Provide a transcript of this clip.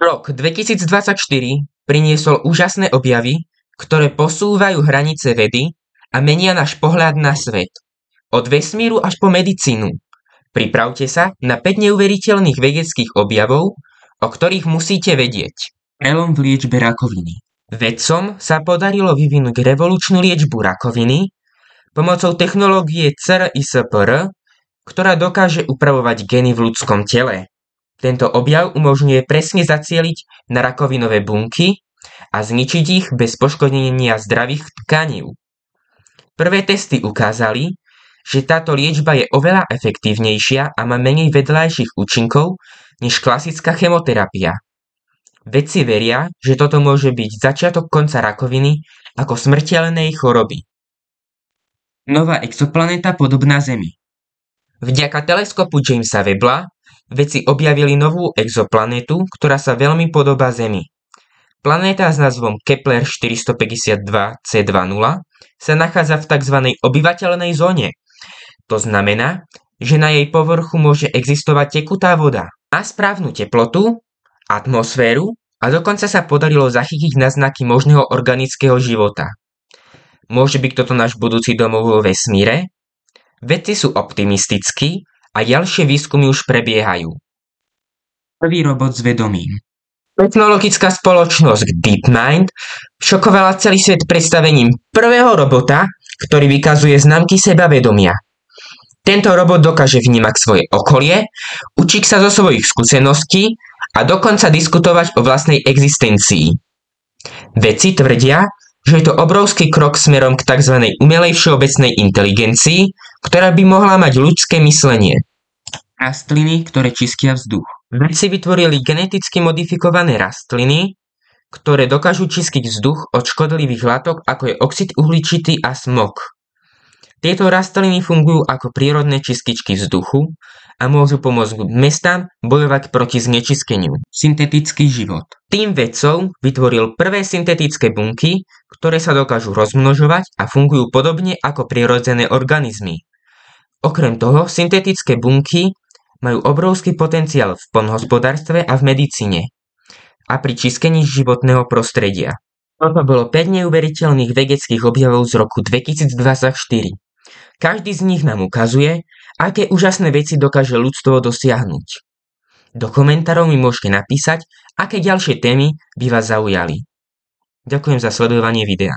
Rok 2024 priniesol úžasné objavy, ktoré posúvajú hranice vedy a menia náš pohľad na svet. Od vesmíru až po medicínu. Pripravte sa na 5 neuveriteľných vedeckých objavov, o ktorých musíte vedieť. Prelom v liečbe rakoviny. Vedcom sa podarilo vyvinúť revolučnú liečbu rakoviny pomocou technológie CRISPR, ktorá dokáže upravovať gény v ľudskom tele. Tento objav umožňuje presne zacieliť na rakovinové bunky a zničiť ich bez poškodenia zdravých tkanív. Prvé testy ukázali, že táto liečba je oveľa efektívnejšia a má menej vedľajších účinkov než klasická chemoterapia. Vedci veria, že toto môže byť začiatok konca rakoviny ako smrteľnej choroby. Nová exoplanéta podobná Zemi. Vďaka teleskopu Jamesa Webbla vedci objavili novú exoplanétu, ktorá sa veľmi podobá Zemi. Planéta s názvom Kepler 452c20 sa nachádza v tzv. Obyvateľnej zóne. To znamená, že na jej povrchu môže existovať tekutá voda. Má správnu teplotu, atmosféru a dokonca sa podarilo zachytiť náznaky možného organického života. Môže byť toto náš budúci domov vo vesmíre? Vedci sú optimistickí a ďalšie výskumy už prebiehajú. Prvý robot s vedomím. Technologická spoločnosť DeepMind šokovala celý svet predstavením prvého robota, ktorý vykazuje známky sebavedomia. Tento robot dokáže vnímať svoje okolie, učiť sa zo svojich skúseností a dokonca diskutovať o vlastnej existencii. Vedci tvrdia, že je to obrovský krok smerom k tzv. Umelej všeobecnej inteligencii, ktorá by mohla mať ľudské myslenie. Rastliny, ktoré čistia vzduch. Vedci vytvorili geneticky modifikované rastliny, ktoré dokážu čistiť vzduch od škodlivých látok, ako je oxid uhličitý a smog. Tieto rastliny fungujú ako prírodné čističky vzduchu a môžu pomôcť mestám bojovať proti znečisteniu. Syntetický život. Tým vedcov vytvoril prvé syntetické bunky, ktoré sa dokážu rozmnožovať a fungujú podobne ako prirodzené organizmy. Okrem toho, syntetické bunky majú obrovský potenciál v poľnohospodárstve a v medicíne a pri čistení životného prostredia. Toto bolo 5 neuveriteľných vedeckých objavov z roku 2024. Každý z nich nám ukazuje, aké úžasné veci dokáže ľudstvo dosiahnuť. Do komentárov mi môžete napísať, aké ďalšie témy by vás zaujali. Ďakujem za sledovanie videa.